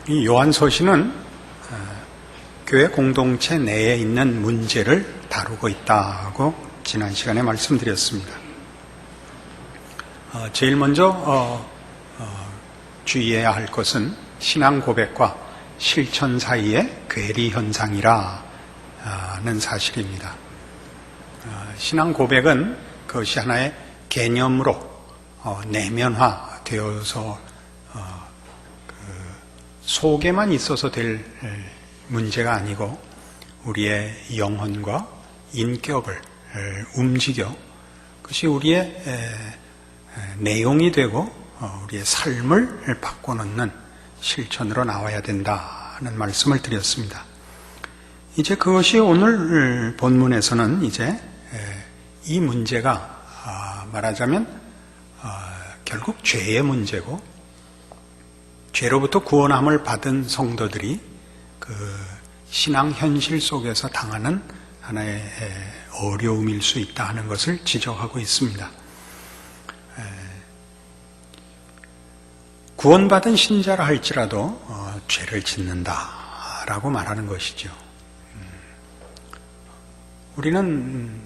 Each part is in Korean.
이 요한서신은 교회 공동체 내에 있는 문제를 다루고 있다고 지난 시간에 말씀드렸습니다. 제일 먼저 주의해야 할 것은 신앙 고백과 실천 사이의 괴리 현상이라는 사실입니다. 신앙 고백은 그것이 하나의 개념으로 내면화되어서 속에만 있어서 될 문제가 아니고 우리의 영혼과 인격을 움직여 그것이 우리의 내용이 되고 우리의 삶을 바꿔놓는 실천으로 나와야 된다는 말씀을 드렸습니다. 이제 그것이 오늘 본문에서는 이제 이 문제가 말하자면 결국 죄의 문제고, 죄로부터 구원함을 받은 성도들이 그 신앙 현실 속에서 당하는 하나의 어려움일 수 있다 하는 것을 지적하고 있습니다. 구원받은 신자라 할지라도 죄를 짓는다라고 말하는 것이죠. 우리는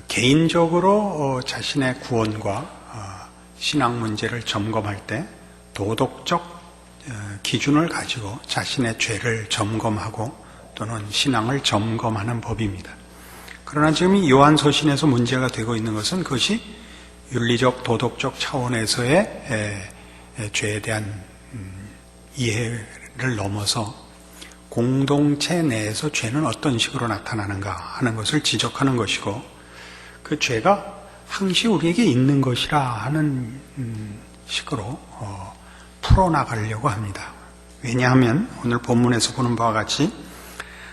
개인적으로 자신의 구원과 신앙 문제를 점검할 때 도덕적 기준을 가지고 자신의 죄를 점검하고 또는 신앙을 점검하는 법입니다. 그러나 지금 이 요한서신에서 문제가 되고 있는 것은 그것이 윤리적 도덕적 차원에서의 죄에 대한 이해를 넘어서 공동체 내에서 죄는 어떤 식으로 나타나는가 하는 것을 지적하는 것이고, 그 죄가 항시 우리에게 있는 것이라 하는 식으로 풀어나가려고 합니다. 왜냐하면 오늘 본문에서 보는 바와 같이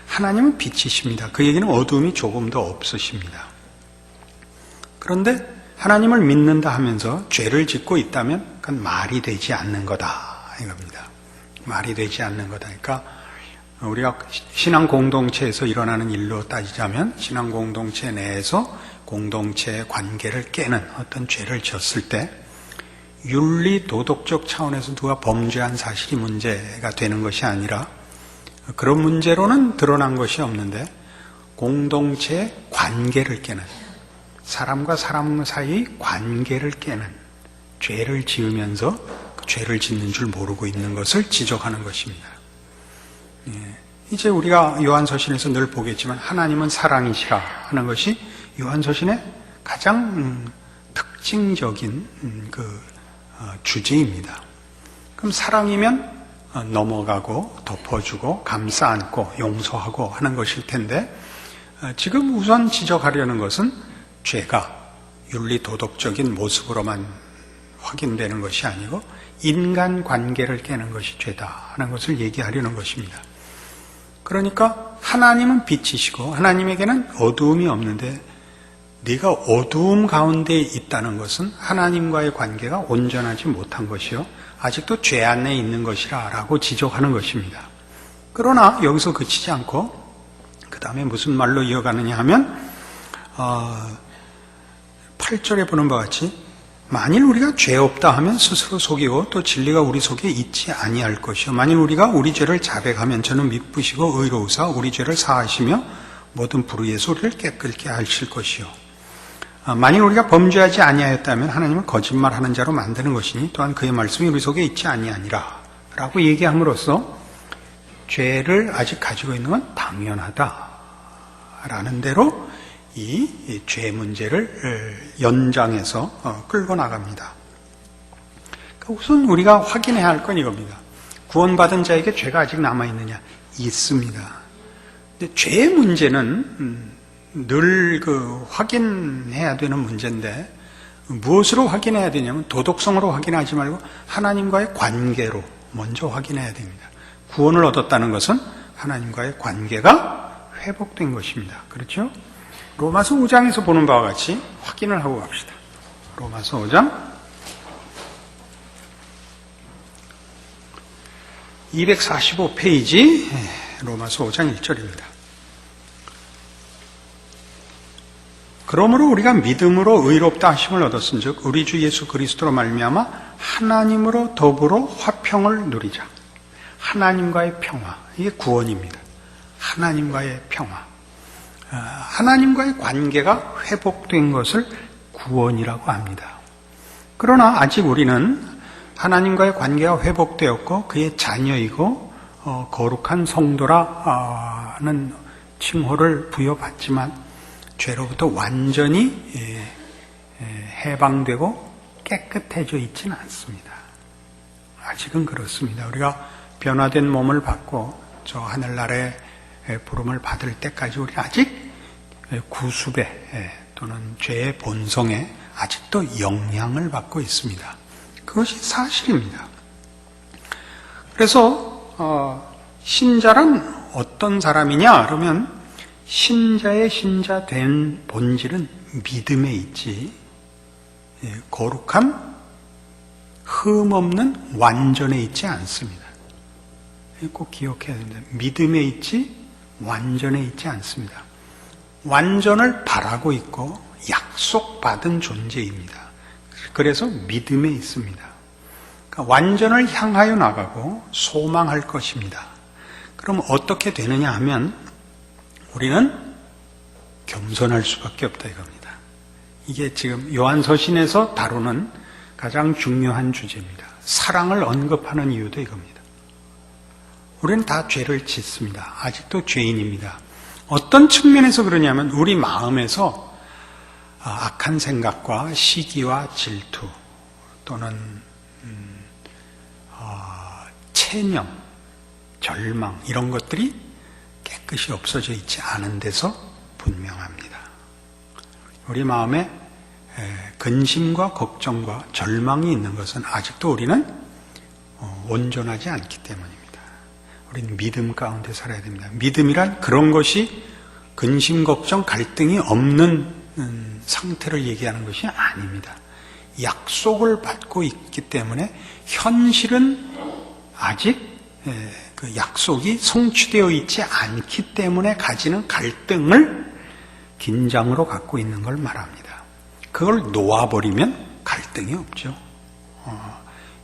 하나님은 빛이십니다. 그 얘기는 어두움이 조금도 없으십니다. 그런데 하나님을 믿는다 하면서 죄를 짓고 있다면 그건 말이 되지 않는 거다 이겁니다. 말이 되지 않는 거다. 그러니까 우리가 신앙 공동체에서 일어나는 일로 따지자면 신앙 공동체 내에서 공동체의 관계를 깨는 어떤 죄를 지었을 때 윤리 도덕적 차원에서 누가 범죄한 사실이 문제가 되는 것이 아니라, 그런 문제로는 드러난 것이 없는데 공동체의 관계를 깨는, 사람과 사람 사이 관계를 깨는 죄를 지으면서 그 죄를 짓는 줄 모르고 있는 것을 지적하는 것입니다. 이제 우리가 요한서신에서 늘 보겠지만 하나님은 사랑이시라 하는 것이 요한서신의 가장 특징적인 주제입니다. 그럼 사랑이면 넘어가고 덮어주고 감싸 안고 용서하고 하는 것일 텐데, 지금 우선 지적하려는 것은 죄가 윤리 도덕적인 모습으로만 확인되는 것이 아니고 인간 관계를 깨는 것이 죄다 하는 것을 얘기하려는 것입니다. 그러니까 하나님은 빛이시고 하나님에게는 어두움이 없는데, 네가 어두움 가운데 있다는 것은 하나님과의 관계가 온전하지 못한 것이요 아직도 죄 안에 있는 것이라 라고 지적하는 것입니다. 그러나 여기서 그치지 않고 그 다음에 무슨 말로 이어가느냐 하면 8절에 보는 바와 같이 만일 우리가 죄 없다 하면 스스로 속이고 또 진리가 우리 속에 있지 아니할 것이요 만일 우리가 우리 죄를 자백하면 저는 미쁘시고 의로우사 우리 죄를 사하시며 모든 불의의 소리를 깨끗게 하실 것이요 만일 우리가 범죄하지 아니하였다면 하나님은 거짓말하는 자로 만드는 것이니 또한 그의 말씀이 우리 속에 있지 아니하니라 라고 얘기함으로써 죄를 아직 가지고 있는 건 당연하다라는 대로 이 죄 문제를 연장해서 끌고 나갑니다. 우선 우리가 확인해야 할 건 이겁니다. 구원받은 자에게 죄가 아직 남아있느냐? 있습니다. 근데 죄의 문제는 늘 확인해야 되는 문제인데, 무엇으로 확인해야 되냐면 도덕성으로 확인하지 말고 하나님과의 관계로 먼저 확인해야 됩니다. 구원을 얻었다는 것은 하나님과의 관계가 회복된 것입니다. 그렇죠? 로마서 5장에서 보는 바와 같이 확인을 하고 갑시다. 로마서 5장 245페이지 로마서 5장 1절입니다. 그러므로 우리가 믿음으로 의롭다 하심을 얻었은즉 우리 주 예수 그리스도로 말미암아 하나님으로 더불어 화평을 누리자. 하나님과의 평화, 이게 구원입니다. 하나님과의 평화. 하나님과의 관계가 회복된 것을 구원이라고 합니다. 그러나 아직 우리는 하나님과의 관계가 회복되었고 그의 자녀이고 거룩한 성도라는 칭호를 부여받지만 죄로부터 완전히 해방되고 깨끗해져 있지는 않습니다. 아직은 그렇습니다. 우리가 변화된 몸을 받고 저 하늘나라의 부름을 받을 때까지 우리 아직 구습에 또는 죄의 본성에 아직도 영향을 받고 있습니다. 그것이 사실입니다. 그래서 신자란 어떤 사람이냐 그러면 신자의 신자 된 본질은 믿음에 있지 거룩한 흠없는 완전에 있지 않습니다. 꼭 기억해야 됩니다. 믿음에 있지 완전에 있지 않습니다. 완전을 바라고 있고 약속받은 존재입니다. 그래서 믿음에 있습니다. 그러니까 완전을 향하여 나가고 소망할 것입니다. 그럼 어떻게 되느냐 하면 우리는 겸손할 수밖에 없다 이겁니다. 이게 지금 요한서신에서 다루는 가장 중요한 주제입니다. 사랑을 언급하는 이유도 이겁니다. 우리는 다 죄를 짓습니다. 아직도 죄인입니다. 어떤 측면에서 그러냐면 우리 마음에서 악한 생각과 시기와 질투 또는 체념, 절망 이런 것들이 깨끗이 없어져 있지 않은 데서 분명합니다. 우리 마음에 근심과 걱정과 절망이 있는 것은 아직도 우리는 온전하지 않기 때문입니다. 우리는 믿음 가운데 살아야 됩니다. 믿음이란 그런 것이 근심, 걱정, 갈등이 없는 상태를 얘기하는 것이 아닙니다. 약속을 받고 있기 때문에 현실은 아직 그 약속이 성취되어 있지 않기 때문에 가지는 갈등을 긴장으로 갖고 있는 걸 말합니다. 그걸 놓아버리면 갈등이 없죠.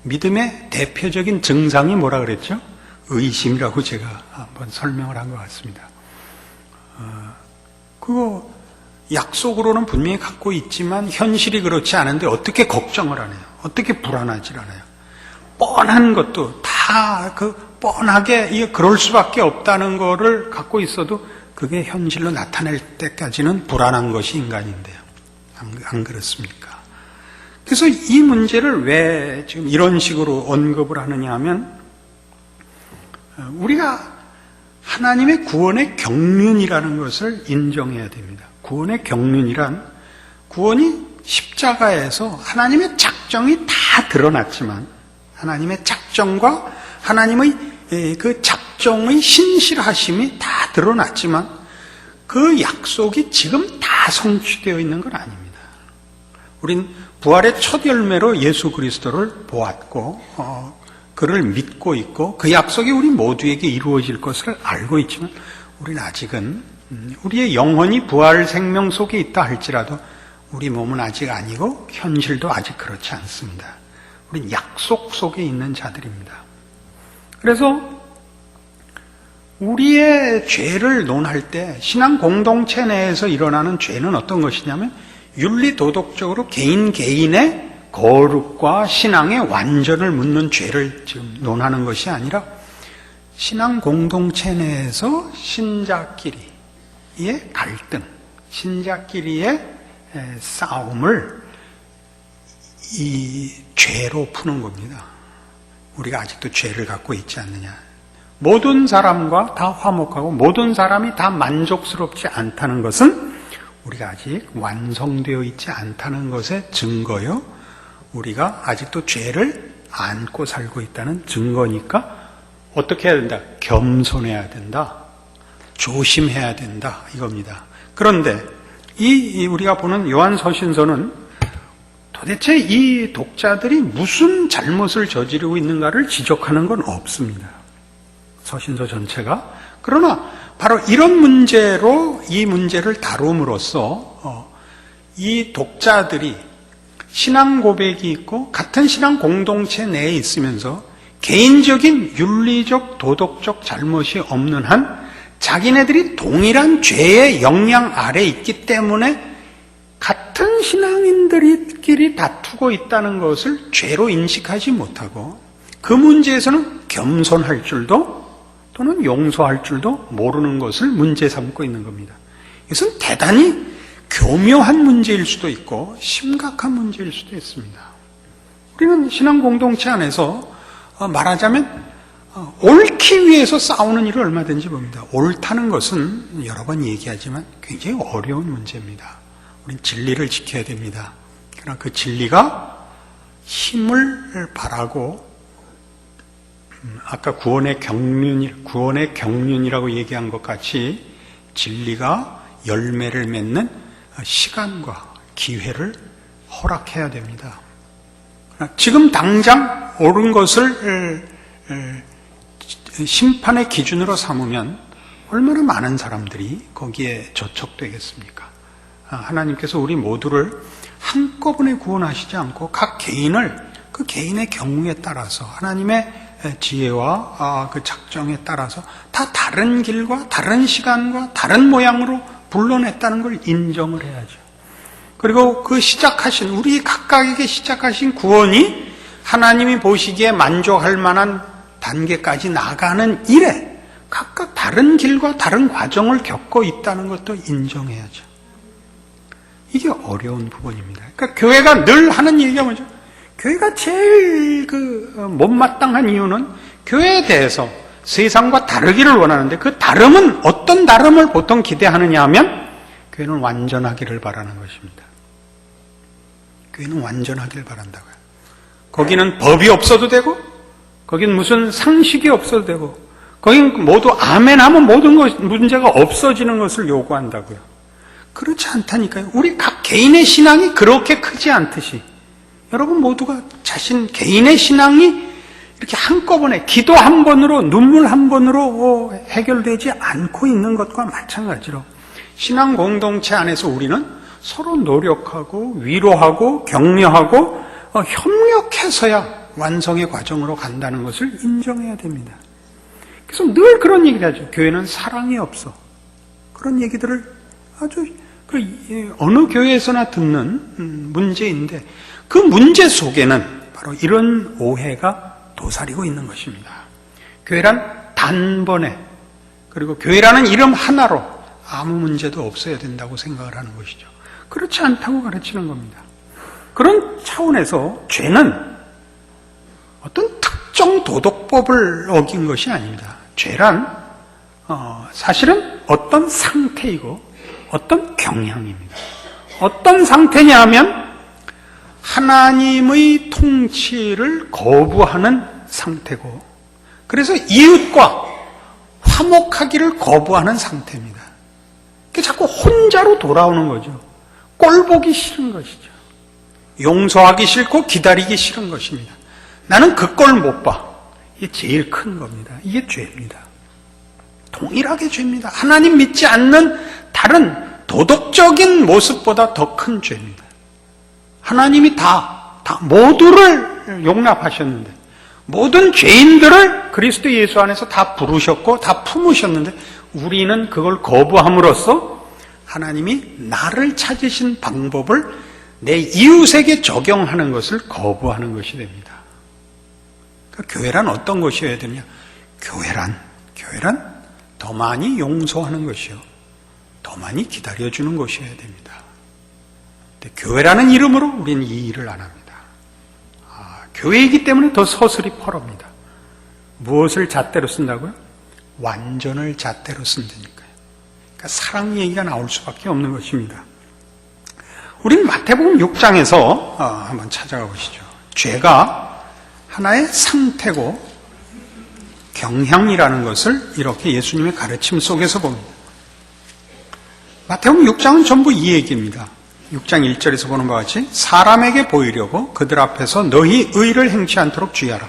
믿음의 대표적인 증상이 뭐라 그랬죠? 의심이라고 제가 한번 설명을 한 것 같습니다. 그거 약속으로는 분명히 갖고 있지만 현실이 그렇지 않은데 어떻게 걱정을 하나요? 어떻게 불안하지 않아요? 뻔한 것도 다 뻔하게 이게 그럴 수밖에 없다는 거를 갖고 있어도 그게 현실로 나타날 때까지는 불안한 것이 인간인데요. 안 그렇습니까? 그래서 이 문제를 왜 지금 이런 식으로 언급을 하느냐 하면 우리가 하나님의 구원의 경륜이라는 것을 인정해야 됩니다. 구원의 경륜이란 구원이 십자가에서 하나님의 작정이 다 드러났지만 하나님의 작정과 하나님의 그 작정의 신실하심이 다 드러났지만 그 약속이 지금 다 성취되어 있는 건 아닙니다. 우린 부활의 첫 열매로 예수 그리스도를 보았고 그를 믿고 있고 그 약속이 우리 모두에게 이루어질 것을 알고 있지만 우리는 아직은 우리의 영혼이 부활 생명 속에 있다 할지라도 우리 몸은 아직 아니고 현실도 아직 그렇지 않습니다. 우린 약속 속에 있는 자들입니다. 그래서 우리의 죄를 논할 때 신앙 공동체 내에서 일어나는 죄는 어떤 것이냐면 윤리 도덕적으로 개인의 거룩과 신앙의 완전을 묻는 죄를 지금 논하는 것이 아니라 신앙 공동체 내에서 신자끼리의 갈등, 신자끼리의 싸움을 이 죄로 푸는 겁니다. 우리가 아직도 죄를 갖고 있지 않느냐. 모든 사람과 다 화목하고 모든 사람이 다 만족스럽지 않다는 것은 우리가 아직 완성되어 있지 않다는 것의 증거요. 우리가 아직도 죄를 안고 살고 있다는 증거니까 어떻게 해야 된다? 겸손해야 된다. 조심해야 된다. 이겁니다. 그런데 우리가 보는 요한서신서는 도대체 이 독자들이 무슨 잘못을 저지르고 있는가를 지적하는 건 없습니다. 서신서 전체가. 그러나 바로 이런 문제로 이 문제를 다룸으로써 이 독자들이 신앙 고백이 있고 같은 신앙 공동체 내에 있으면서 개인적인 윤리적 도덕적 잘못이 없는 한 자기네들이 동일한 죄의 영향 아래 있기 때문에 같은 신앙인들끼리 다투고 있다는 것을 죄로 인식하지 못하고 그 문제에서는 겸손할 줄도 또는 용서할 줄도 모르는 것을 문제 삼고 있는 겁니다. 이것은 대단히 교묘한 문제일 수도 있고 심각한 문제일 수도 있습니다. 우리는 신앙 공동체 안에서 말하자면 옳기 위해서 싸우는 일을 얼마든지 봅니다. 옳다는 것은 여러 번 얘기하지만 굉장히 어려운 문제입니다. 우리는 진리를 지켜야 됩니다. 그러나 그 진리가 힘을 발하고 아까 구원의 경륜이라고 얘기한 것 같이 진리가 열매를 맺는 시간과 기회를 허락해야 됩니다. 지금 당장 옳은 것을 심판의 기준으로 삼으면 얼마나 많은 사람들이 거기에 저촉되겠습니까? 하나님께서 우리 모두를 한꺼번에 구원하시지 않고 각 개인을 그 개인의 경우에 따라서 하나님의 지혜와 그 작정에 따라서 다 다른 길과 다른 시간과 다른 모양으로 불러냈다는 걸 인정을 해야죠. 그리고 그 시작하신 우리 각각에게 시작하신 구원이 하나님이 보시기에 만족할 만한 단계까지 나가는 일에 각각 다른 길과 다른 과정을 겪고 있다는 것도 인정해야죠. 이게 어려운 부분입니다. 그러니까 교회가 늘 하는 얘기가 뭐죠? 교회가 제일 못마땅한 이유는 교회에 대해서 세상과 다르기를 원하는데 그 다름은 어떤 다름을 보통 기대하느냐 하면 교회는 완전하기를 바라는 것입니다. 교회는 완전하기를 바란다고요. 거기는 법이 없어도 되고 거긴 무슨 상식이 없어도 되고 거긴 모두 아멘하면 모든 문제가 없어지는 것을 요구한다고요. 그렇지 않다니까요. 우리 각 개인의 신앙이 그렇게 크지 않듯이 여러분 모두가 자신 개인의 신앙이 이렇게 한꺼번에 기도 한 번으로 눈물 한 번으로 해결되지 않고 있는 것과 마찬가지로 신앙 공동체 안에서 우리는 서로 노력하고 위로하고 격려하고 협력해서야 완성의 과정으로 간다는 것을 인정해야 됩니다. 그래서 늘 그런 얘기를 하죠. 교회는 사랑이 없어. 그런 얘기들을 아주 어느 교회에서나 듣는 문제인데 그 문제 속에는 바로 이런 오해가 도사리고 있는 것입니다. 교회란 단번에 그리고 교회라는 이름 하나로 아무 문제도 없어야 된다고 생각을 하는 것이죠. 그렇지 않다고 가르치는 겁니다. 그런 차원에서 죄는 어떤 특정 도덕법을 어긴 것이 아닙니다. 죄란 사실은 어떤 상태이고 어떤 경향입니다. 어떤 상태냐 하면 하나님의 통치를 거부하는 상태고 그래서 이웃과 화목하기를 거부하는 상태입니다. 자꾸 혼자로 돌아오는 거죠. 꼴 보기 싫은 것이죠. 용서하기 싫고 기다리기 싫은 것입니다. 나는 그 꼴 못 봐. 이게 제일 큰 겁니다. 이게 죄입니다. 동일하게 죄입니다. 하나님 믿지 않는 다른 도덕적인 모습보다 더 큰 죄입니다. 하나님이 다 모두를 용납하셨는데 모든 죄인들을 그리스도 예수 안에서 다 부르셨고 다 품으셨는데 우리는 그걸 거부함으로써 하나님이 나를 찾으신 방법을 내 이웃에게 적용하는 것을 거부하는 것이 됩니다. 그러니까 교회란 어떤 것이어야 되냐? 교회란 더 많이 용서하는 것이요. 더 많이 기다려주는 것이어야 됩니다. 근데 교회라는 이름으로 우리는 이 일을 안 합니다. 교회이기 때문에 더 서슬이 펄합니다. 무엇을 잣대로 쓴다고요? 완전을 잣대로 쓴다니까요. 그러니까 사랑 얘기가 나올 수밖에 없는 것입니다. 우리는 마태복음 6장에서 한번 찾아가 보시죠. 죄가 하나의 상태고 경향이라는 것을 이렇게 예수님의 가르침 속에서 봅니다. 마태복음 6장은 전부 이 얘기입니다. 6장 1절에서 보는 바와 같이 사람에게 보이려고 그들 앞에서 너희 의를 행치 않도록 주의하라.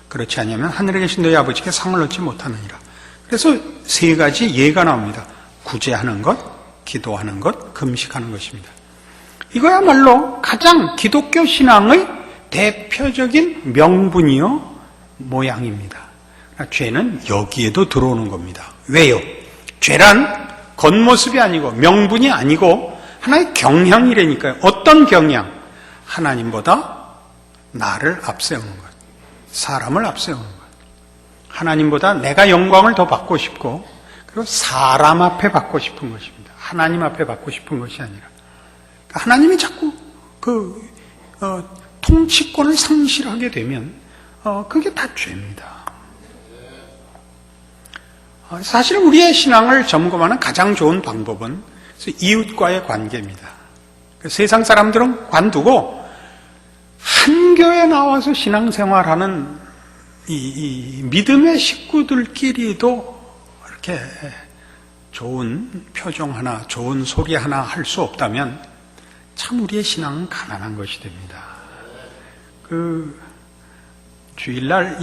그렇지 않으면 하늘에 계신 너희 아버지께 상을 얻지 못하느니라. 그래서 세 가지 예가 나옵니다. 구제하는 것, 기도하는 것, 금식하는 것입니다. 이거야말로 가장 기독교 신앙의 대표적인 명분이요 모양입니다. 그러니까 죄는 여기에도 들어오는 겁니다. 왜요? 죄란 겉모습이 아니고 명분이 아니고 하나의 경향이라니까요. 어떤 경향? 하나님보다 나를 앞세우는 것, 사람을 앞세우는 것. 하나님보다 내가 영광을 더 받고 싶고, 그리고 사람 앞에 받고 싶은 것입니다. 하나님 앞에 받고 싶은 것이 아니라. 그러니까 하나님이 자꾸 통치권을 상실하게 되면 그게 다 죄입니다. 사실 우리의 신앙을 점검하는 가장 좋은 방법은 이웃과의 관계입니다. 세상 사람들은 관두고 한 교회에 나와서 신앙생활하는 이 믿음의 식구들끼리도 이렇게 좋은 표정 하나, 좋은 소리 하나 할 수 없다면 참 우리의 신앙은 가난한 것이 됩니다. 주일날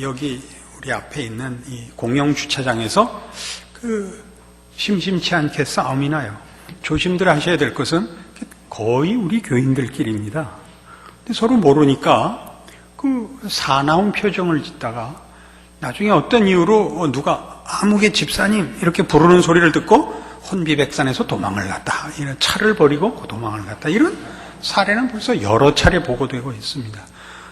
여기 우리 앞에 있는 이 공영 주차장에서 심심치 않게 싸움이 나요. 조심들 하셔야 될 것은 거의 우리 교인들끼리입니다. 근데 서로 모르니까 사나운 표정을 짓다가 나중에 어떤 이유로 누가 아무개 집사님 이렇게 부르는 소리를 듣고 혼비백산에서 도망을 갔다. 이런 차를 버리고 도망을 갔다. 이런 사례는 벌써 여러 차례 보고되고 있습니다.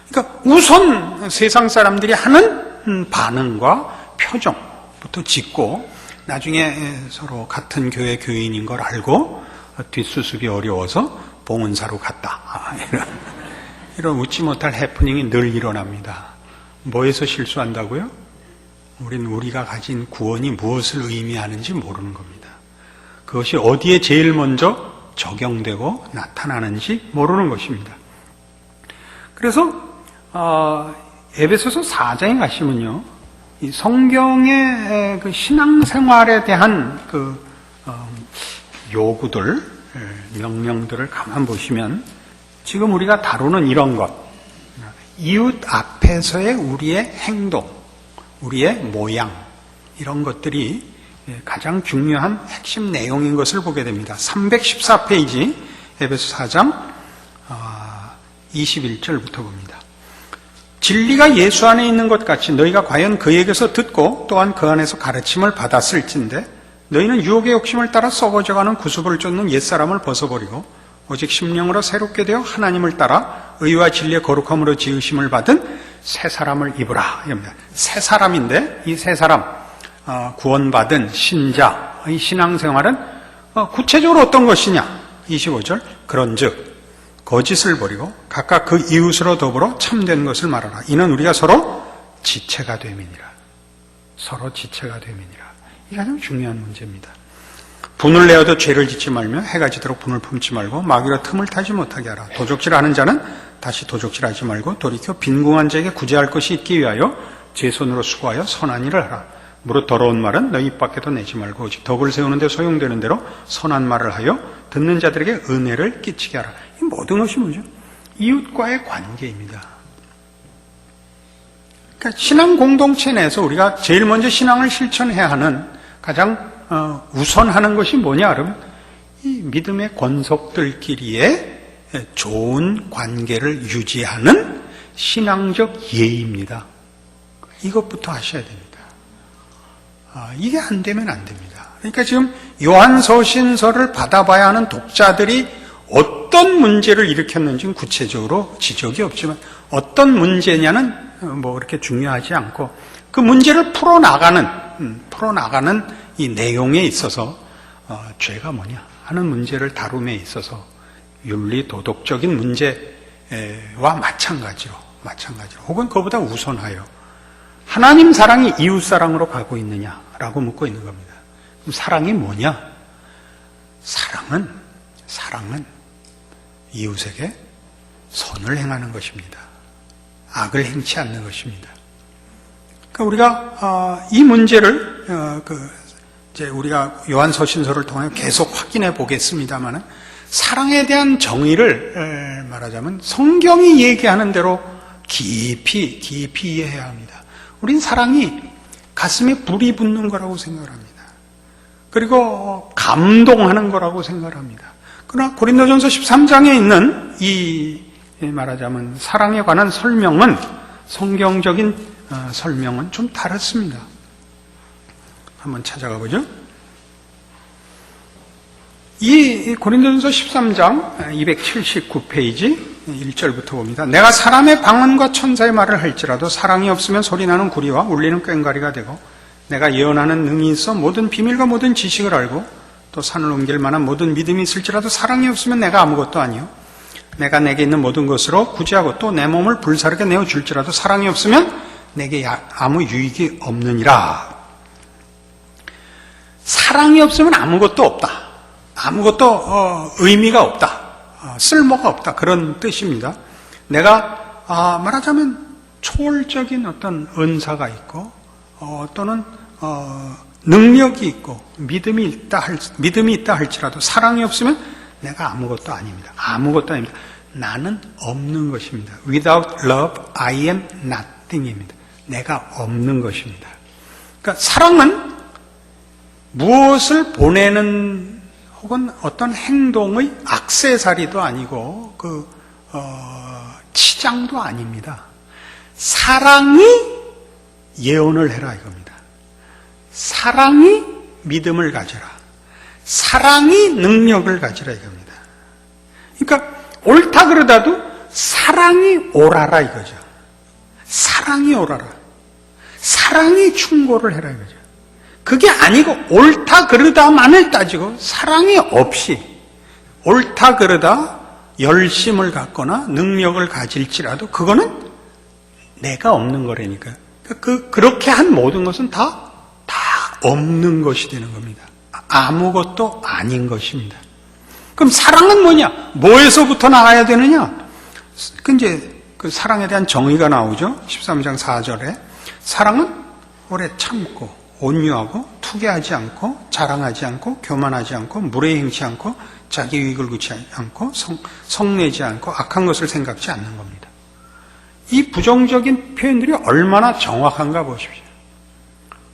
그러니까 우선 세상 사람들이 하는 반응과 표정부터 짓고 나중에 서로 같은 교회 교인인 걸 알고 뒷수습이 어려워서 봉은사로 갔다. 이런 웃지 못할 해프닝이 늘 일어납니다. 뭐에서 실수한다고요? 우리가 가진 구원이 무엇을 의미하는지 모르는 겁니다. 그것이 어디에 제일 먼저 적용되고 나타나는지 모르는 것입니다. 그래서 에베소서 4장에 가시면요, 이 성경의 그 신앙생활에 대한 요구들, 명령들을 가만 보시면 지금 우리가 다루는 이런 것, 이웃 앞에서의 우리의 행동, 우리의 모양, 이런 것들이 가장 중요한 핵심 내용인 것을 보게 됩니다. 314페이지 에베소 4장 21절부터 봅니다. 진리가 예수 안에 있는 것 같이 너희가 과연 그에게서 듣고 또한 그 안에서 가르침을 받았을진데 너희는 유혹의 욕심을 따라 썩어져가는 구습을 쫓는 옛사람을 벗어버리고 오직 심령으로 새롭게 되어 하나님을 따라 의와 진리의 거룩함으로 지으심을 받은 새 사람을 입으라. 이겁니다. 새 사람인데 이 새 사람, 구원받은 신자의 신앙생활은 구체적으로 어떤 것이냐? 25절 그런즉 거짓을 버리고 각각 그 이웃으로 더불어 참된 것을 말하라. 이는 우리가 서로 지체가 됨이니라. 서로 지체가 됨이니라. 이게 가장 중요한 문제입니다. 분을 내어도 죄를 짓지 말며 해가 지도록 분을 품지 말고 마귀로 틈을 타지 못하게 하라. 도적질하는 자는 다시 도적질하지 말고 돌이켜 빈궁한 자에게 구제할 것이 있기 위하여 제 손으로 수고하여 선한 일을 하라. 무릇 더러운 말은 너희 입 밖에도 내지 말고 오직 덕을 세우는 데 소용되는 대로 선한 말을 하여 듣는 자들에게 은혜를 끼치게 하라. 이 모든 것이 뭐죠? 이웃과의 관계입니다. 그러니까 신앙 공동체 내에서 우리가 제일 먼저 신앙을 실천해야 하는 가장 우선하는 것이 뭐냐 그러면 이 믿음의 권속들끼리의 좋은 관계를 유지하는 신앙적 예의입니다. 이것부터 하셔야 됩니다. 이게 안 되면 안 됩니다. 그러니까 지금 요한서신서를 받아봐야 하는 독자들이 어떤 문제를 일으켰는지는 구체적으로 지적이 없지만 어떤 문제냐는 그렇게 중요하지 않고 그 문제를 풀어나가는 이 내용에 있어서 죄가 뭐냐 하는 문제를 다룸에 있어서 윤리 도덕적인 문제와 마찬가지로 혹은 그보다 우선하여 하나님 사랑이 이웃 사랑으로 가고 있느냐라고 묻고 있는 겁니다. 그럼 사랑이 뭐냐? 사랑은 이웃에게 선을 행하는 것입니다. 악을 행치 않는 것입니다. 그러니까 우리가 이 문제를 이제 우리가 요한서신서를 통해 계속 확인해 보겠습니다만은 사랑에 대한 정의를 말하자면 성경이 얘기하는 대로 깊이 이해해야 합니다. 우린 사랑이 가슴에 불이 붙는 거라고 생각을 합니다. 그리고 감동하는 거라고 생각을 합니다. 그러나 고린도전서 13장에 있는 이 말하자면 사랑에 관한 설명은 성경적인 설명은 좀 다릅니다. 한번 찾아가 보죠. 이 고린도전서 13장 279페이지 1절부터 봅니다. 내가 사람의 방언과 천사의 말을 할지라도 사랑이 없으면 소리나는 구리와 울리는 꽹과리가 되고, 내가 예언하는 능이 있어 모든 비밀과 모든 지식을 알고 또 산을 옮길 만한 모든 믿음이 있을지라도 사랑이 없으면 내가 아무것도 아니요, 내가 내게 있는 모든 것으로 구제하고 또 내 몸을 불사르게 내어줄지라도 사랑이 없으면 내게 아무 유익이 없느니라. 사랑이 없으면 아무것도 없다. 아무것도 의미가 없다. 쓸모가 없다. 그런 뜻입니다. 내가 말하자면 초월적인 어떤 은사가 있고 또는 능력이 있고 믿음이 있다 할지라도 사랑이 없으면 내가 아무것도 아닙니다. 아무것도 아닙니다. 나는 없는 것입니다. Without love, I am nothing입니다. 내가 없는 것입니다. 그러니까 사랑은 무엇을 보내는 혹은 어떤 행동의 액세서리도 아니고 치장도 아닙니다. 사랑이 예언을 해라 이겁니다. 사랑이 믿음을 가져라. 사랑이 능력을 가지라 이겁니다. 그러니까 옳다 그러다도 사랑이 옳아라 이거죠. 사랑이 옳아라. 사랑이 충고를 해라 이거죠. 그게 아니고 옳다 그르다만을 따지고 사랑이 없이 옳다 그르다 열심을 갖거나 능력을 가질지라도 그거는 내가 없는 거라니까. 그렇게 한 모든 것은 다 없는 것이 되는 겁니다. 아무것도 아닌 것입니다. 그럼 사랑은 뭐냐? 뭐에서부터 나와야 되느냐? 그 사랑에 대한 정의가 나오죠. 13장 4절에 사랑은 오래 참고 온유하고 투개하지 않고 자랑하지 않고 교만하지 않고 무례 행치 않고 자기 유익을 구치 않고 성내지 않고 악한 것을 생각지 않는 겁니다. 이 부정적인 표현들이 얼마나 정확한가 보십시오.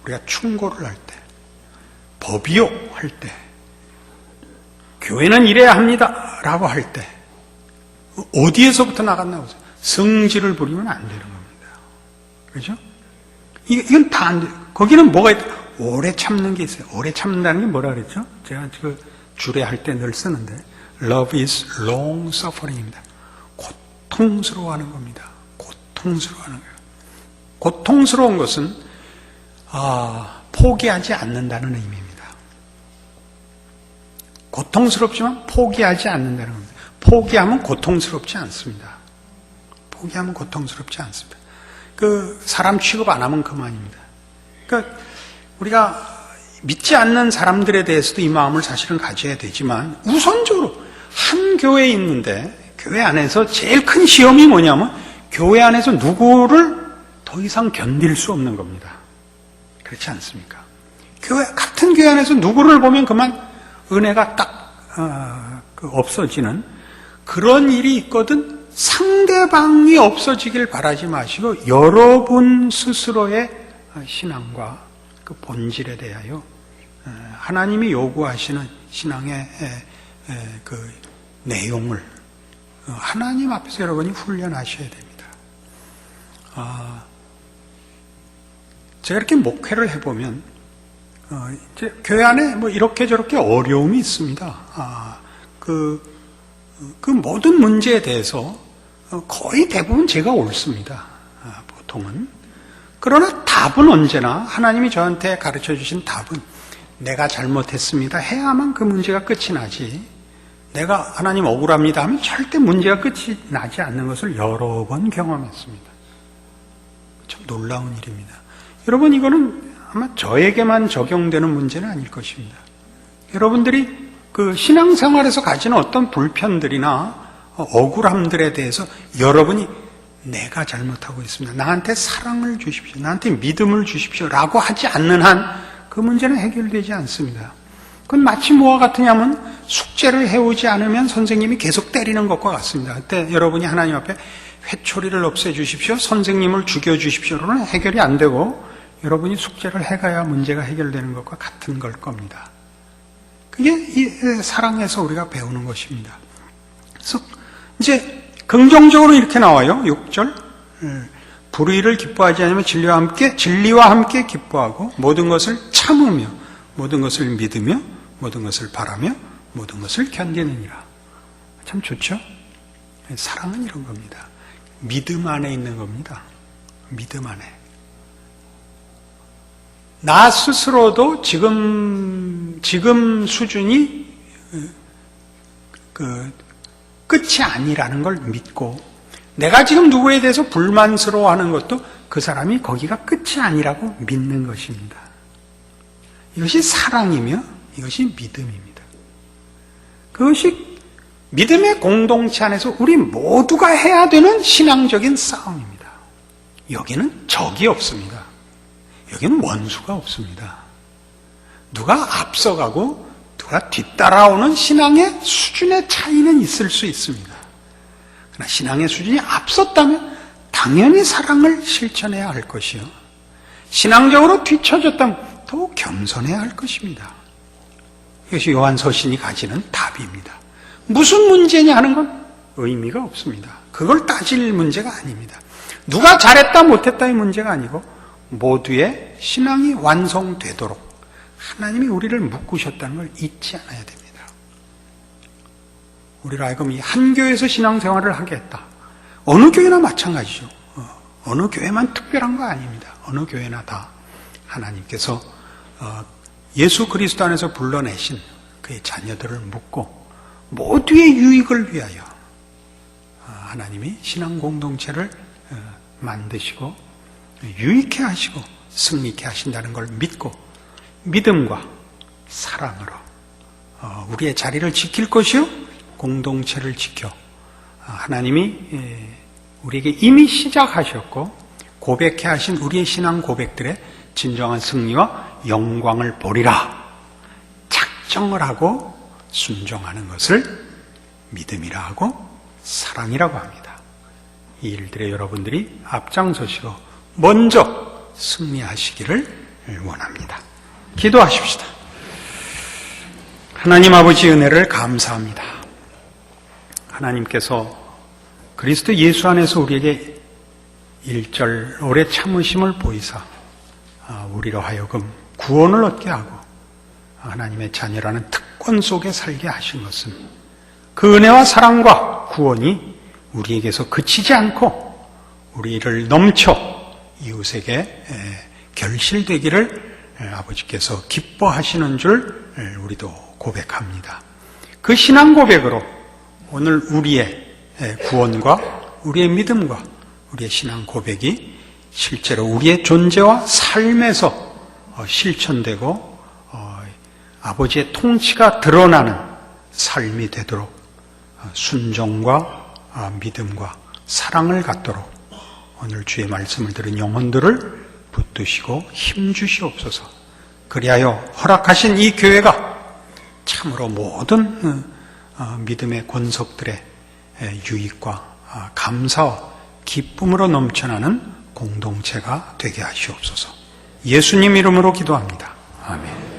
우리가 충고를 할 때, 법이요 할 때, 교회는 이래야 합니다 라고 할 때 어디에서부터 나갔나 보세요. 성질을 부리면 안 되는 겁니다. 그렇죠? 이건 다 안 돼요. 거기는 뭐가 있다? 오래 참는 게 있어요. 오래 참는다는 게 뭐라 그랬죠? 제가 그 주례할 때 늘 쓰는데 Love is long suffering입니다. 고통스러워하는 겁니다. 고통스러워하는 거예요. 고통스러운 것은 포기하지 않는다는 의미입니다. 고통스럽지만 포기하지 않는다는 겁니다. 포기하면 고통스럽지 않습니다. 포기하면 고통스럽지 않습니다. 사람 취급 안 하면 그만입니다. 그러니까 우리가 믿지 않는 사람들에 대해서도 이 마음을 사실은 가져야 되지만 우선적으로 한 교회에 있는데 교회 안에서 제일 큰 시험이 뭐냐면 교회 안에서 누구를 더 이상 견딜 수 없는 겁니다. 그렇지 않습니까? 같은 교회 안에서 누구를 보면 그만 은혜가 딱 없어지는 그런 일이 있거든. 상대방이 없어지길 바라지 마시고 여러분 스스로의 신앙과 그 본질에 대하여 하나님이 요구하시는 신앙의 그 내용을 하나님 앞에서 여러분이 훈련하셔야 됩니다. 제가 이렇게 목회를 해보면 이제 교회 안에 뭐 이렇게 저렇게 어려움이 있습니다. 그 모든 문제에 대해서 거의 대부분 제가 옳습니다. 보통은. 그러나 답은 언제나 하나님이 저한테 가르쳐 주신 답은 내가 잘못했습니다 해야만 그 문제가 끝이 나지, 내가 하나님 억울합니다 하면 절대 문제가 끝이 나지 않는 것을 여러 번 경험했습니다. 참 놀라운 일입니다. 여러분, 이거는 아마 저에게만 적용되는 문제는 아닐 것입니다. 여러분들이 그 신앙생활에서 가지는 어떤 불편들이나 억울함들에 대해서 여러분이 내가 잘못하고 있습니다, 나한테 사랑을 주십시오, 나한테 믿음을 주십시오 라고 하지 않는 한 그 문제는 해결되지 않습니다. 그건 마치 뭐와 같으냐면 숙제를 해오지 않으면 선생님이 계속 때리는 것과 같습니다. 그때 여러분이 하나님 앞에 회초리를 없애주십시오, 선생님을 죽여주십시오로는 해결이 안 되고 여러분이 숙제를 해가야 문제가 해결되는 것과 같은 걸 겁니다. 그게 이 사랑에서 우리가 배우는 것입니다. 그래서 이제 긍정적으로 이렇게 나와요. 6절. 불의를 기뻐하지 않으면 진리와 함께 기뻐하고 모든 것을 참으며 모든 것을 믿으며 모든 것을 바라며 모든 것을 견디느니라. 참 좋죠? 사랑은 이런 겁니다. 믿음 안에 있는 겁니다. 믿음 안에. 나 스스로도 지금 수준이 끝이 아니라는 걸 믿고, 내가 지금 누구에 대해서 불만스러워하는 것도 그 사람이 거기가 끝이 아니라고 믿는 것입니다. 이것이 사랑이며 이것이 믿음입니다. 그것이 믿음의 공동체 안에서 우리 모두가 해야 되는 신앙적인 싸움입니다. 여기는 적이 없습니다. 여기는 원수가 없습니다. 누가 앞서가고 누가 뒤따라오는 신앙의 수준의 차이는 있을 수 있습니다. 그러나 신앙의 수준이 앞섰다면 당연히 사랑을 실천해야 할 것이요. 신앙적으로 뒤처졌다면 더욱 겸손해야 할 것입니다. 이것이 요한 서신이 가지는 답입니다. 무슨 문제냐 하는 건 의미가 없습니다. 그걸 따질 문제가 아닙니다. 누가 잘했다 못했다의 문제가 아니고 모두의 신앙이 완성되도록 하나님이 우리를 묶으셨다는 걸 잊지 않아야 됩니다. 우리가 알고 이 한 교회에서 신앙생활을 하겠다. 어느 교회나 마찬가지죠. 어느 교회만 특별한 거 아닙니다. 어느 교회나 다 하나님께서 예수 그리스도 안에서 불러내신 그의 자녀들을 묶고 모두의 유익을 위하여 하나님이 신앙 공동체를 만드시고 유익해 하시고 승리케 하신다는 걸 믿고 믿음과 사랑으로 우리의 자리를 지킬 것이요 공동체를 지켜 하나님이 우리에게 이미 시작하셨고 고백해 하신 우리의 신앙 고백들의 진정한 승리와 영광을 보리라 작정을 하고 순종하는 것을 믿음이라 하고 사랑이라고 합니다. 이 일들에 여러분들이 앞장서시고 먼저 승리하시기를 원합니다. 기도하십시다. 하나님 아버지 은혜를 감사합니다. 하나님께서 그리스도 예수 안에서 우리에게 일절 오래 참으심을 보이사 우리로 하여금 구원을 얻게 하고 하나님의 자녀라는 특권 속에 살게 하신 것은 그 은혜와 사랑과 구원이 우리에게서 그치지 않고 우리를 넘쳐 이웃에게 결실되기를 아버지께서 기뻐하시는 줄 우리도 고백합니다. 그 신앙 고백으로 오늘 우리의 구원과 우리의 믿음과 우리의 신앙 고백이 실제로 우리의 존재와 삶에서 실천되고 아버지의 통치가 드러나는 삶이 되도록 순종과 믿음과 사랑을 갖도록 오늘 주의 말씀을 들은 영혼들을 붙드시고 힘주시옵소서. 그리하여 허락하신 이 교회가 참으로 모든 믿음의 권속들의 유익과 감사와 기쁨으로 넘쳐나는 공동체가 되게 하시옵소서. 예수님 이름으로 기도합니다. 아멘.